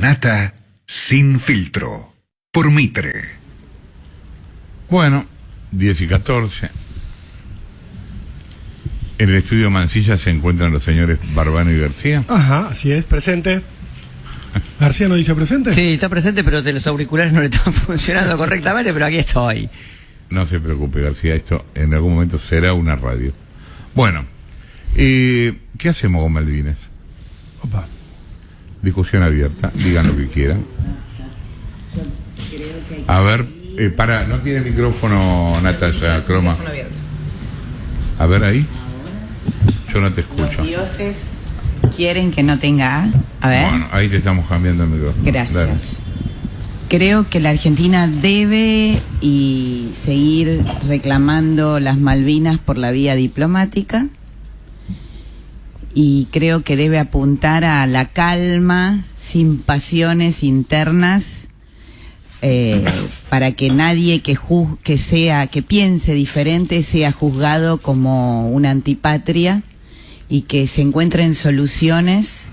Nata sin filtro. Por Mitre. Bueno, 10 y 14. En el estudio Mansilla se encuentran los señores Barbano y García. Ajá, así es, presente. ¿García no dice presente? Sí, está presente, pero los auriculares no le están funcionando correctamente, pero aquí estoy. No se preocupe, García, esto en algún momento será una radio. Bueno, ¿qué hacemos con Malvinas? Opa. Discusión abierta, digan lo que quieran. A ver, no tiene micrófono Natalia Croma. A ver ahí. Yo no te escucho. Los dioses quieren que no tenga A. A ver. Bueno, ahí te estamos cambiando el micrófono. Gracias. Dale. Creo que la Argentina debe seguir reclamando las Malvinas por la vía diplomática, y creo que debe apuntar a la calma, sin pasiones internas, para que nadie que piense diferente sea juzgado como una antipatria, y que se encuentren soluciones,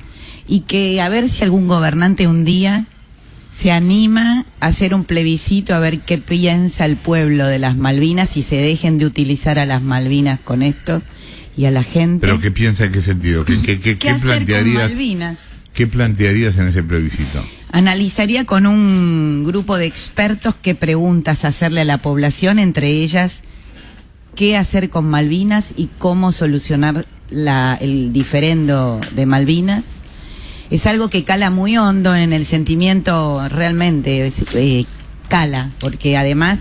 y que a ver si algún gobernante un día se anima a hacer un plebiscito a ver qué piensa el pueblo de las Malvinas y se dejen de utilizar a las Malvinas con esto y a la gente. ¿Pero qué piensa, en qué sentido? ¿Qué hacer plantearías? con Malvinas? ¿Qué plantearías en ese plebiscito? Analizaría con un grupo de expertos qué preguntas hacerle a la población, entre ellas qué hacer con Malvinas y cómo solucionar el diferendo de Malvinas. Es algo que cala muy hondo en el sentimiento, realmente cala, porque además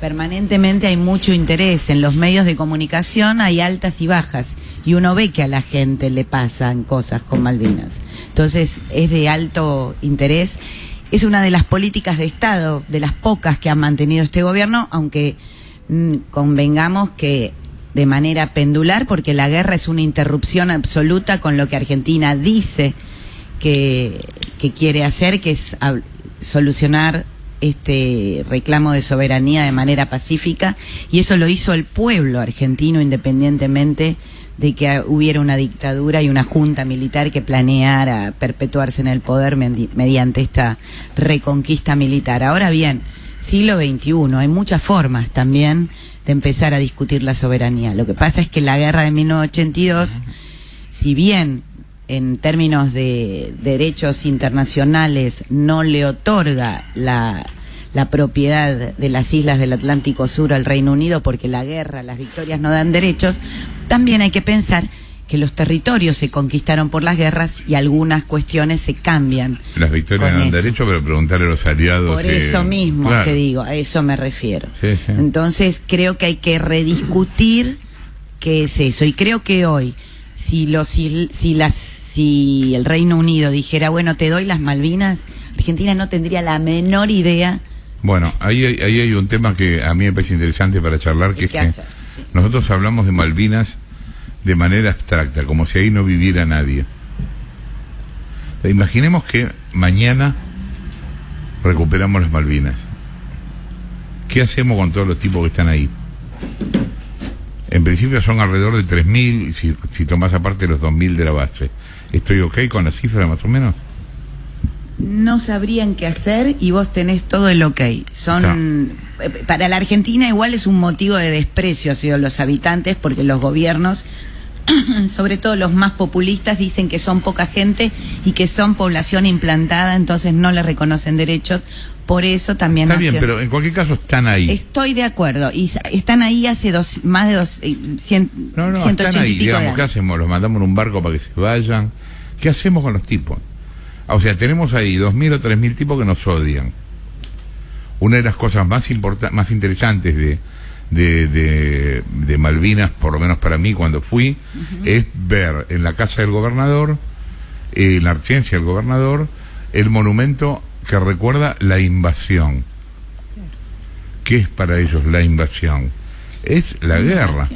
permanentemente hay mucho interés en los medios de comunicación, hay altas y bajas, y uno ve que a la gente le pasan cosas con Malvinas. Entonces es de alto interés. Es una de las políticas de Estado, de las pocas que ha mantenido este gobierno, aunque convengamos que de manera pendular, porque la guerra es una interrupción absoluta con lo que Argentina dice que quiere hacer, que es solucionar este reclamo de soberanía de manera pacífica, y eso lo hizo el pueblo argentino, independientemente de que hubiera una dictadura y una junta militar que planeara perpetuarse en el poder mediante esta reconquista militar. Ahora bien, siglo XXI, hay muchas formas también de empezar a discutir la soberanía. Lo que pasa es que la guerra de 1982, si bien en términos de derechos internacionales no le otorga la propiedad de las islas del Atlántico Sur al Reino Unido, porque la guerra, las victorias no dan derechos, también hay que pensar que los territorios se conquistaron por las guerras y algunas cuestiones se cambian. Las victorias no dan derecho, pero preguntarle a los aliados. Por eso mismo, claro, te digo, a eso me refiero. Sí, sí. Entonces creo que hay que rediscutir qué es eso, y creo que hoy si el Reino Unido dijera, bueno, te doy las Malvinas, Argentina no tendría la menor idea. Bueno, ahí hay un tema que a mí me parece interesante para charlar, que es que nosotros hablamos de Malvinas de manera abstracta, como si ahí no viviera nadie. Imaginemos que mañana recuperamos las Malvinas. ¿Qué hacemos con todos los tipos que están ahí? En principio son alrededor de 3.000, si tomás aparte los 2.000 de la base. ¿Estoy ok con la cifra más o menos? No sabrían qué hacer y vos tenés todo el ok. Para la Argentina igual es un motivo de desprecio hacia los habitantes, porque los gobiernos, sobre todo los más populistas, dicen que son poca gente y que son población implantada, entonces no le reconocen derechos. Por eso también... Está bien, pero en cualquier caso están ahí. Estoy de acuerdo. Y están ahí hace más de 180 están ahí, y pico digamos, ¿qué hacemos? ¿Los mandamos en un barco para que se vayan? ¿Qué hacemos con los tipos? O sea, tenemos ahí 2.000 o 3.000 tipos que nos odian. Una de las cosas más interesantes de Malvinas, por lo menos para mí cuando fui, es ver en la casa del gobernador, en la residencia del gobernador, el monumento que recuerda la invasión. ¿Qué es para ellos la invasión? Es la guerra.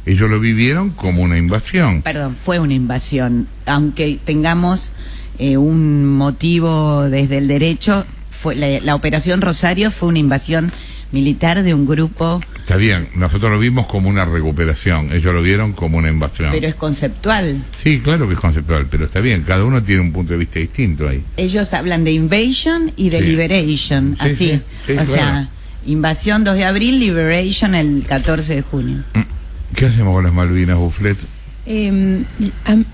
Ellos lo vivieron como una invasión. Perdón, fue una invasión. Aunque tengamos un motivo desde el derecho, fue la Operación Rosario fue una invasión militar de un grupo Está bien, nosotros lo vimos como una recuperación, ellos lo vieron como una invasión. Pero es conceptual. Sí, claro que es conceptual, pero está bien, cada uno tiene un punto de vista distinto ahí. Ellos hablan de invasion y de Sí. liberation, Sí, así. sí, o claro. sea, invasión 2 de abril, liberation el 14 de junio. ¿Qué hacemos con las Malvinas, Bufflet?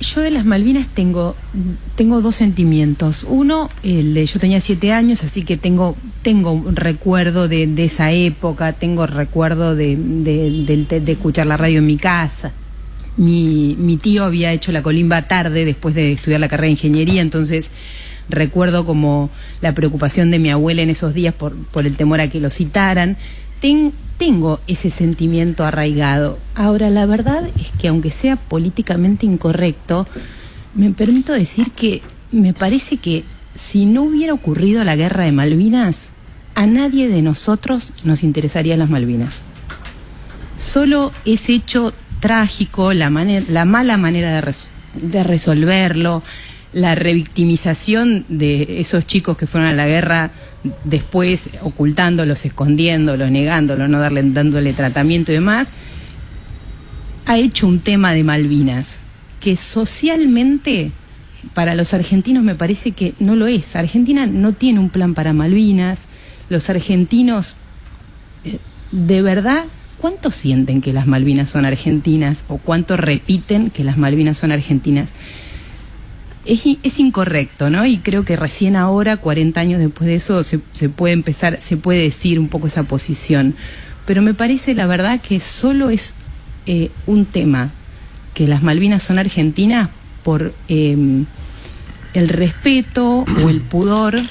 Yo de las Malvinas tengo dos sentimientos. Uno, yo tenía 7 años, así que tengo un recuerdo de esa época, tengo recuerdo de escuchar la radio en mi casa. Mi tío había hecho la colimba tarde después de estudiar la carrera de ingeniería, entonces recuerdo como la preocupación de mi abuela en esos días por el temor a que lo citaran. Tengo ese sentimiento arraigado. Ahora, la verdad es que aunque sea políticamente incorrecto, me permito decir que me parece que si no hubiera ocurrido la guerra de Malvinas, a nadie de nosotros nos interesarían las Malvinas. Solo ese hecho trágico, la mala manera de resolverlo, la revictimización de esos chicos que fueron a la guerra después ocultándolos, escondiéndolos, negándolo, no dándole tratamiento y demás, ha hecho un tema de Malvinas que socialmente para los argentinos me parece que no lo es. Argentina no tiene un plan para Malvinas. Los argentinos, de verdad, ¿cuánto sienten que las Malvinas son argentinas o cuánto repiten que las Malvinas son argentinas? Es incorrecto, ¿no? Y creo que recién ahora, 40 años después de eso, se puede decir un poco esa posición. Pero me parece, la verdad, que solo es un tema, que las Malvinas son argentinas por el respeto o el pudor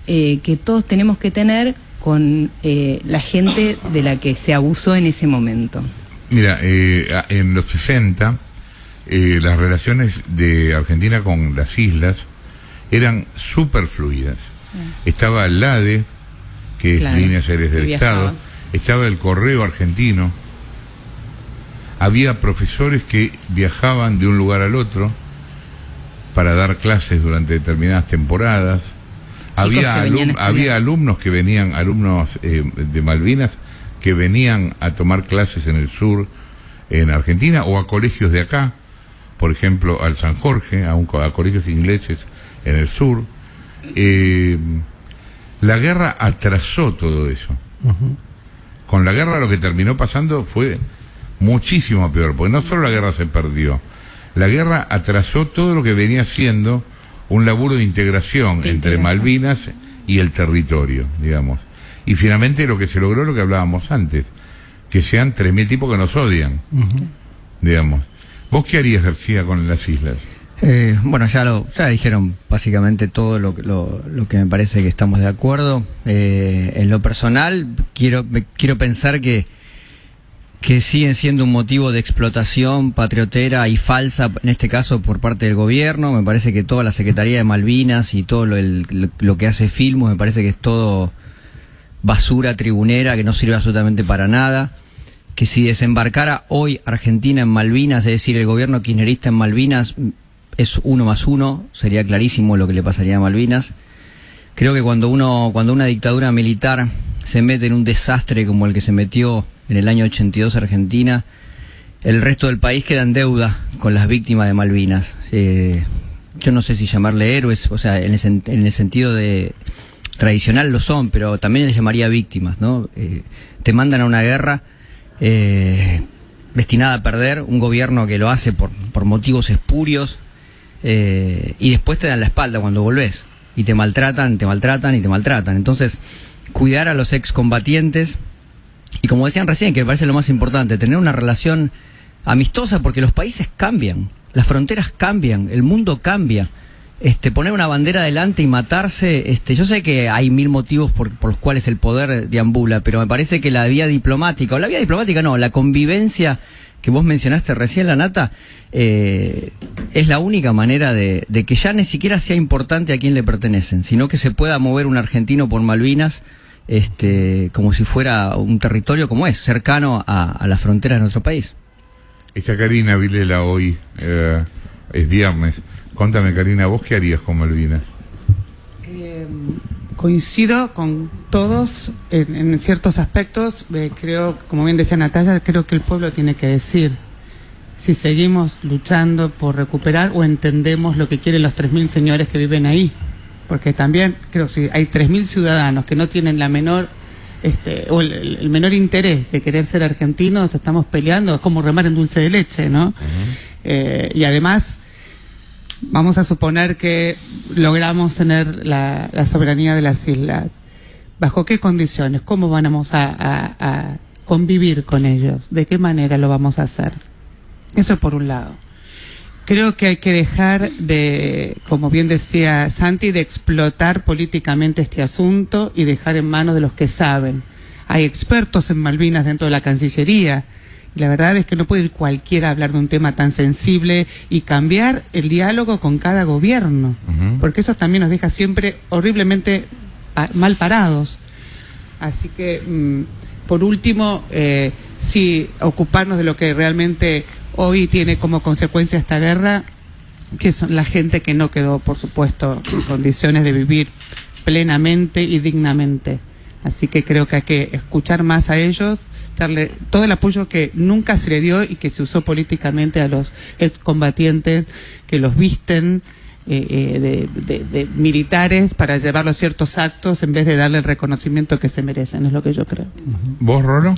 que todos tenemos que tener con la gente de la que se abusó en ese momento. Mira, en los 60... las relaciones de Argentina con las islas eran súper fluidas. Estaba el ADE, que Claro, es Líneas Aéreas del que Estado, viajaba. estaba el Correo Argentino, había profesores que viajaban de un lugar al otro para dar clases durante determinadas temporadas, había alumnos que venían, alumnos de Malvinas, que venían a tomar clases en el sur, en Argentina, o a colegios de acá, por ejemplo, al San Jorge, a colegios ingleses en el sur. La guerra atrasó todo eso. Con la guerra lo que terminó pasando fue muchísimo peor, porque no solo la guerra se perdió, la guerra atrasó todo lo que venía siendo un laburo de integración entre Malvinas y el territorio, digamos. Y finalmente lo que se logró, lo que hablábamos antes, que sean 3.000 tipos que nos odian, digamos. ¿Vos qué harías, García, con las islas? Bueno, ya dijeron básicamente todo lo que me parece que estamos de acuerdo. En lo personal, quiero pensar que siguen siendo un motivo de explotación patriotera y falsa, en este caso por parte del gobierno. Me parece que toda la Secretaría de Malvinas y todo lo que hace Filmus, me parece que es todo basura tribunera que no sirve absolutamente para nada. Que si desembarcara hoy Argentina en Malvinas, es decir, el gobierno kirchnerista en Malvinas, es 1 más 1, sería clarísimo lo que le pasaría a Malvinas. Creo que cuando una dictadura militar se mete en un desastre como el que se metió en el año 82 Argentina, el resto del país queda en deuda con las víctimas de Malvinas. Yo no sé si llamarle héroes, o sea, en el sentido de tradicional lo son, pero también les llamaría víctimas, ¿no? Te mandan a una guerra destinada a perder, un gobierno que lo hace por motivos espurios, y después te dan la espalda cuando volvés y te maltratan. Entonces, cuidar a los excombatientes y, como decían recién, que me parece lo más importante, tener una relación amistosa, porque los países cambian, las fronteras cambian, el mundo cambia. Poner una bandera adelante y matarse, yo sé que hay 1000 motivos por los cuales el poder deambula, pero me parece que la vía diplomática, la convivencia que vos mencionaste recién, la Nata, es la única manera de que ya ni siquiera sea importante a quién le pertenecen, sino que se pueda mover un argentino por Malvinas, como si fuera un territorio como es, cercano a las fronteras de nuestro país. Está Karina Vilela hoy, es viernes. Contame, Karina, ¿vos qué harías con Malvinas? Coincido con todos en ciertos aspectos. Creo, como bien decía Natalia, creo que el pueblo tiene que decir si seguimos luchando por recuperar o entendemos lo que quieren los 3.000 señores que viven ahí. Porque también creo que si hay 3.000 ciudadanos que no tienen la menor o el menor interés de querer ser argentinos, estamos peleando, es como remar en dulce de leche, ¿no? Y además, vamos a suponer que logramos tener la soberanía de las islas. ¿Bajo qué condiciones? ¿Cómo vamos a convivir con ellos? ¿De qué manera lo vamos a hacer? Eso por un lado. Creo que hay que dejar de, como bien decía Santi, de explotar políticamente este asunto y dejar en manos de los que saben. Hay expertos en Malvinas dentro de la Cancillería. Y la verdad es que no puede ir cualquiera a hablar de un tema tan sensible y cambiar el diálogo con cada gobierno. Porque eso también nos deja siempre horriblemente mal parados. Así que, por último, sí, ocuparnos de lo que realmente hoy tiene como consecuencia esta guerra, que son la gente que no quedó, por supuesto, en condiciones de vivir plenamente y dignamente. Así que creo que hay que escuchar más a ellos, darle todo el apoyo que nunca se le dio y que se usó políticamente a los excombatientes que los visten de militares para llevarlos a ciertos actos en vez de darle el reconocimiento que se merecen, es lo que yo creo. ¿Vos, Rolo?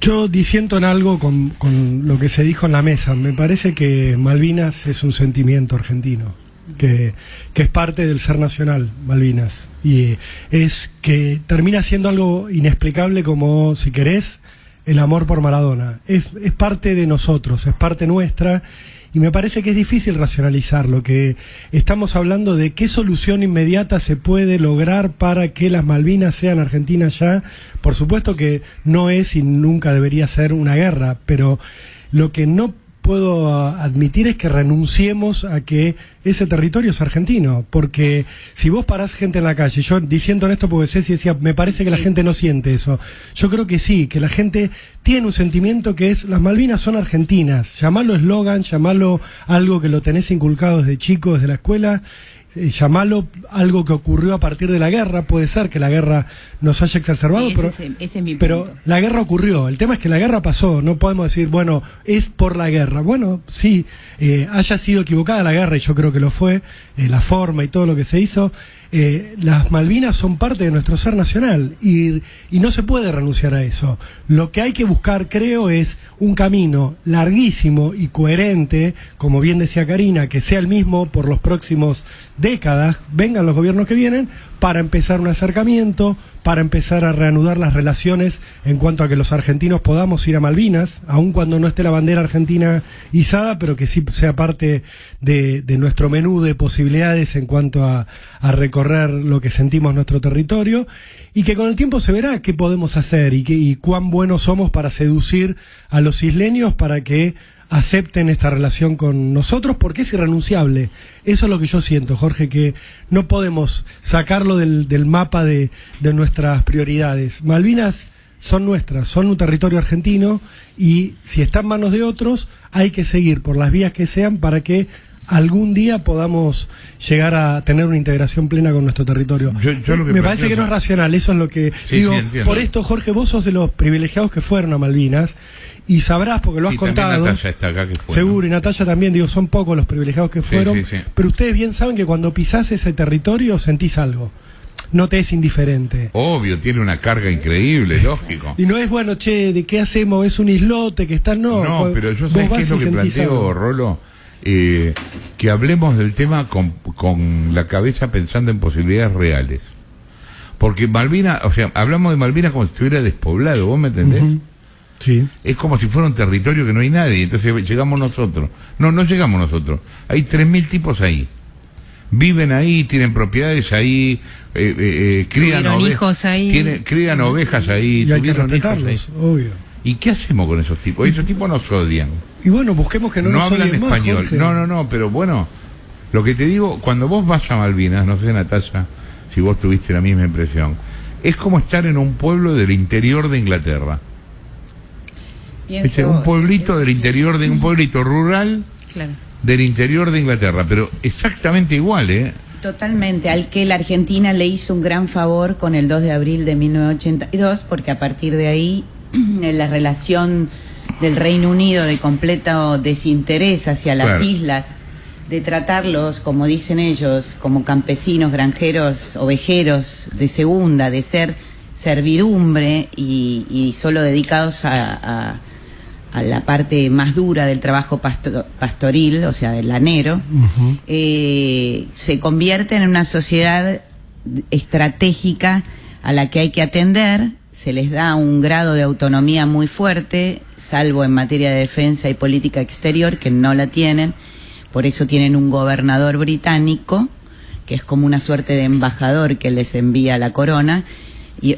Yo disiento en algo con lo que se dijo en la mesa. Me parece que Malvinas es un sentimiento argentino, que es parte del ser nacional, Malvinas. Y es que termina siendo algo inexplicable como, si querés, el amor por Maradona. Es parte de nosotros, es parte nuestra. Y me parece que es difícil racionalizarlo, que estamos hablando de qué solución inmediata se puede lograr para que las Malvinas sean argentinas ya. Por supuesto que no es y nunca debería ser una guerra, pero lo que no puedo admitir es que renunciemos a que ese territorio es argentino, porque si vos parás gente en la calle, yo diciendo esto porque Ceci decía, me parece que la gente no siente eso, yo creo que sí, que la gente tiene un sentimiento que es, las Malvinas son argentinas, llamarlo eslogan, llamarlo algo que lo tenés inculcado desde chico, desde la escuela, llamarlo algo que ocurrió a partir de la guerra. Puede ser que la guerra nos haya exacerbado, sí, ese es mi punto. Pero la guerra ocurrió. El tema es que la guerra pasó. No podemos decir, bueno, es por la guerra. Bueno, sí, haya sido equivocada la guerra, y yo creo que lo fue, la forma y todo lo que se hizo. Las Malvinas son parte de nuestro ser nacional y no se puede renunciar a eso. Lo que hay que buscar, creo, es un camino larguísimo y coherente, como bien decía Karina, que sea el mismo por los próximos décadas, vengan los gobiernos que vienen, para empezar un acercamiento, para empezar a reanudar las relaciones en cuanto a que los argentinos podamos ir a Malvinas, aun cuando no esté la bandera argentina izada, pero que sí sea parte de nuestro menú de posibilidades en cuanto a recorrer lo que sentimos en nuestro territorio, y que con el tiempo se verá qué podemos hacer y cuán buenos somos para seducir a los isleños para que acepten esta relación con nosotros, porque es irrenunciable. Eso es lo que yo siento, Jorge, que no podemos sacarlo del mapa de nuestras prioridades. Malvinas son nuestras, son un territorio argentino, y si está en manos de otros, hay que seguir por las vías que sean para que algún día podamos llegar a tener una integración plena con nuestro territorio. Yo lo que me parece que no es racional, eso es lo que digo. Sí, por esto, Jorge, vos sos de los privilegiados que fueron a Malvinas y sabrás, porque lo has contado. Natalia está acá, que fue, seguro, ¿no? Y Natalia también, digo, son pocos los privilegiados que fueron, sí. Pero ustedes bien saben que cuando pisás ese territorio sentís algo. No te es indiferente. Obvio, tiene una carga increíble, lógico. Y no es, bueno, che, ¿de qué hacemos? Es un islote que está, no. Pero yo sé qué es lo que planteo, algo. Rolo, que hablemos del tema con la cabeza pensando en posibilidades reales. Porque Malvinas, o sea, hablamos de Malvinas como si estuviera despoblado, ¿vos me entendés? Sí. Es como si fuera un territorio que no hay nadie, entonces llegamos nosotros. No llegamos nosotros. Hay 3.000 tipos ahí. Viven ahí, tienen propiedades ahí, crían hijos ahí. Crían ovejas ahí, y hay que tuvieron hijos ahí. Obvio. ¿Y qué hacemos con esos tipos? Esos tipos nos odian. Y bueno, busquemos que no nos hablan odien más, español. Jorge. No, pero bueno, lo que te digo, cuando vos vas a Malvinas, no sé, Natalia, si vos tuviste la misma impresión, es como estar en un pueblo del interior de Inglaterra. Es un pueblito del interior de un pueblito rural, claro, del interior de Inglaterra, pero exactamente igual, Totalmente, al que la Argentina le hizo un gran favor con el 2 de abril de 1982, porque a partir de ahí la relación del Reino Unido de completo desinterés hacia las islas, de tratarlos, como dicen ellos, como campesinos, granjeros, ovejeros de segunda, de ser servidumbre y solo dedicados a la parte más dura del trabajo pastoril, o sea, del lanero, se convierte en una sociedad estratégica a la que hay que atender. Se les da un grado de autonomía muy fuerte, salvo en materia de defensa y política exterior, que no la tienen. Por eso tienen un gobernador británico, que es como una suerte de embajador que les envía la corona, y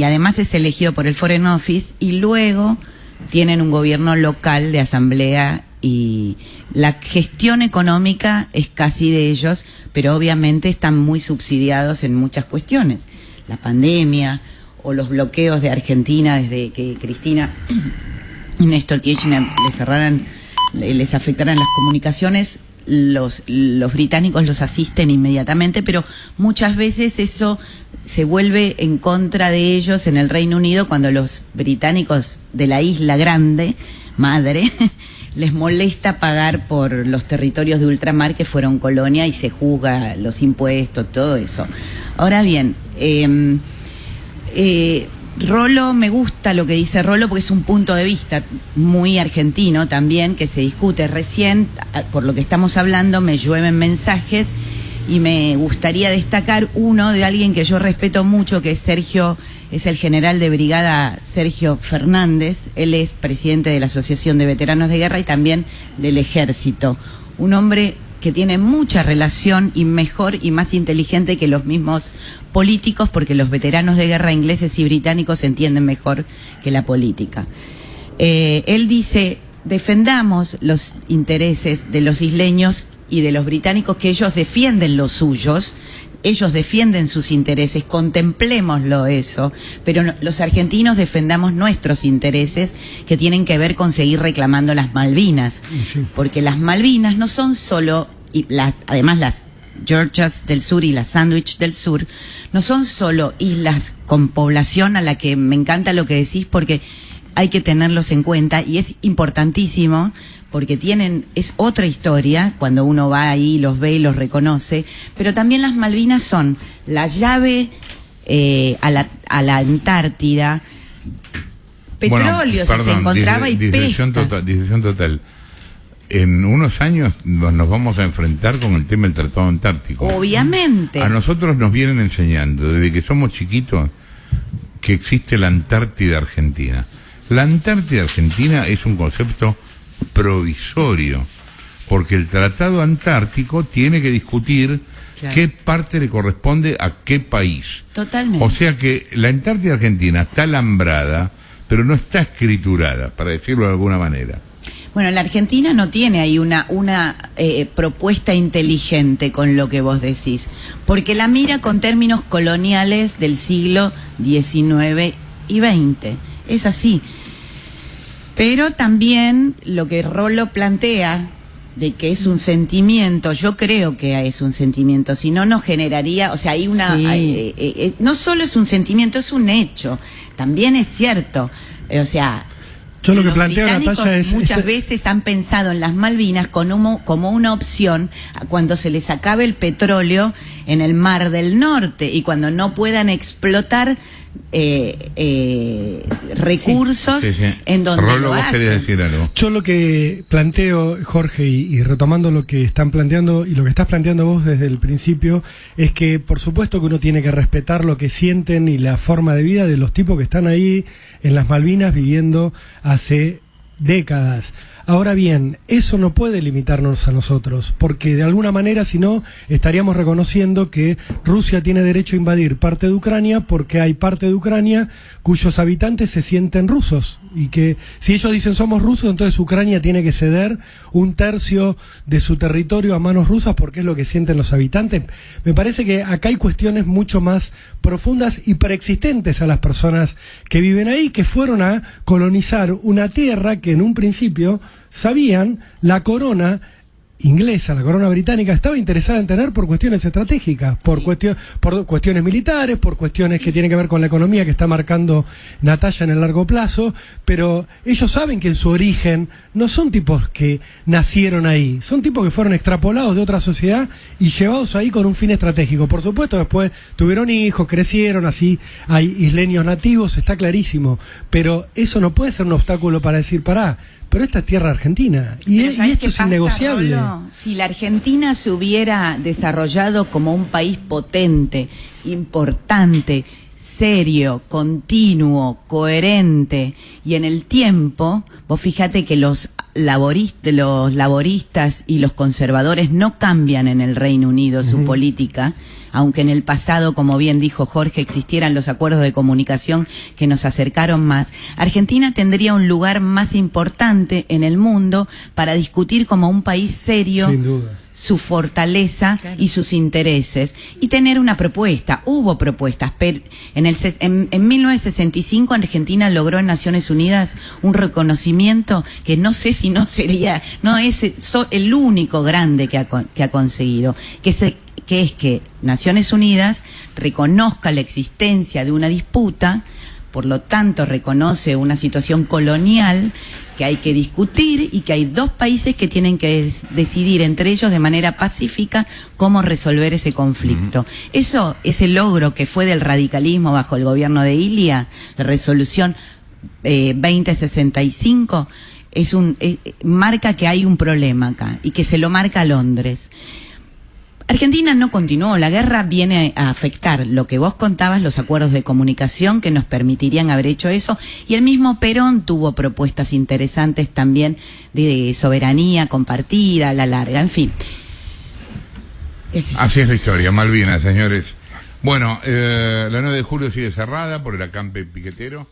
además es elegido por el Foreign Office, y luego tienen un gobierno local de asamblea, y la gestión económica es casi de ellos, pero obviamente están muy subsidiados en muchas cuestiones. La pandemia o los bloqueos de Argentina desde que Cristina y Néstor Kirchner les afectaran las comunicaciones, los británicos los asisten inmediatamente, pero muchas veces eso se vuelve en contra de ellos en el Reino Unido cuando los británicos de la isla grande, madre, les molesta pagar por los territorios de ultramar que fueron colonia y se juzga los impuestos, todo eso. Ahora bien, Rollo, me gusta lo que dice Rollo porque es un punto de vista muy argentino también que se discute. Recién, por lo que estamos hablando, me llueven mensajes y me gustaría destacar uno de alguien que yo respeto mucho, que es Sergio, es el general de brigada Sergio Fernández. Él es presidente de la Asociación de Veteranos de Guerra y también del Ejército. Un hombre que tiene mucha relación y mejor y más inteligente que los mismos políticos, porque los veteranos de guerra ingleses y británicos entienden mejor que la política. Él dice, defendamos los intereses de los isleños y de los británicos, que ellos defienden los suyos, ellos defienden sus intereses, contemplémoslo eso, pero los argentinos defendamos nuestros intereses, que tienen que ver con seguir reclamando las Malvinas, porque las Malvinas no son solo, además las Georgias del Sur y las Sandwich del Sur, no son solo islas con población, a la que me encanta lo que decís, porque hay que tenerlos en cuenta y es importantísimo, porque es otra historia cuando uno va ahí, los ve y los reconoce, pero también las Malvinas son la llave a la Antártida, petróleo se encontraba y pesca. Disección total. En unos años nos vamos a enfrentar con el tema del Tratado Antártico. Obviamente. A nosotros nos vienen enseñando, desde que somos chiquitos, que existe la Antártida Argentina. La Antártida Argentina es un concepto provisorio, porque el Tratado Antártico tiene que discutir qué parte le corresponde a qué país. Totalmente. O sea que la Antártida Argentina está alambrada, pero no está escriturada, para decirlo de alguna manera. Bueno, la Argentina no tiene ahí una propuesta inteligente con lo que vos decís, porque la mira con términos coloniales del siglo XIX y XX. Es así. Pero también lo que Rollo plantea, de que es un sentimiento, yo creo que es un sentimiento, si no, no generaría, o sea, hay una... Sí. No solo es un sentimiento, es un hecho. También es cierto, o sea... Yo lo que planteo, Natalia, es... Muchas veces han pensado en las Malvinas como una opción cuando se les acabe el petróleo en el Mar del Norte y cuando no puedan explotar recursos en donde Rollo, lo vos hacen. querías decir algo. Yo lo que planteo, Jorge, y retomando lo que están planteando y lo que estás planteando vos desde el principio, es que por supuesto que uno tiene que respetar lo que sienten y la forma de vida de los tipos que están ahí en las Malvinas viviendo hace décadas. Ahora bien, eso no puede limitarnos a nosotros, porque de alguna manera, si no, estaríamos reconociendo que Rusia tiene derecho a invadir parte de Ucrania porque hay parte de Ucrania cuyos habitantes se sienten rusos, y que si ellos dicen somos rusos, entonces Ucrania tiene que ceder 1/3 de su territorio a manos rusas porque es lo que sienten los habitantes. Me parece que acá hay cuestiones mucho más profundas y preexistentes a las personas que viven ahí, que fueron a colonizar una tierra que en un principio sabían la corona inglesa, la corona británica, estaba interesada en tener por cuestiones estratégicas, por cuestiones militares, por cuestiones que tienen que ver con la economía que está marcando Natalia en el largo plazo, pero ellos saben que en su origen no son tipos que nacieron ahí, son tipos que fueron extrapolados de otra sociedad y llevados ahí con un fin estratégico. Por supuesto, después tuvieron hijos, crecieron, así hay isleños nativos, está clarísimo, pero eso no puede ser un obstáculo para decir, pará, pero esta es tierra argentina y esto es innegociable. Rolo? Si la Argentina se hubiera desarrollado como un país potente, importante, serio, continuo, coherente y en el tiempo, vos fíjate que los laboristas y los conservadores no cambian en el Reino Unido su política, aunque en el pasado, como bien dijo Jorge, existieran los acuerdos de comunicación que nos acercaron más. Argentina tendría un lugar más importante en el mundo para discutir como un país serio. Sin duda. Su fortaleza y sus intereses y tener una propuesta. Hubo propuestas, pero en 1965 Argentina logró en Naciones Unidas un reconocimiento que no sé si no sería, no es el único grande que ha conseguido, que es que Naciones Unidas reconozca la existencia de una disputa, por lo tanto reconoce una situación colonial que hay que discutir y que hay dos países que tienen que decidir entre ellos de manera pacífica cómo resolver ese conflicto. Eso, ese logro que fue del radicalismo bajo el gobierno de Ilia, la resolución 2065, marca que hay un problema acá y que se lo marca Londres. Argentina no continuó, la guerra viene a afectar lo que vos contabas, los acuerdos de comunicación que nos permitirían haber hecho eso, y el mismo Perón tuvo propuestas interesantes también de soberanía compartida, a la larga, en fin. Así es la historia, Malvinas, señores. Bueno, la 9 de julio sigue cerrada por el acampe piquetero.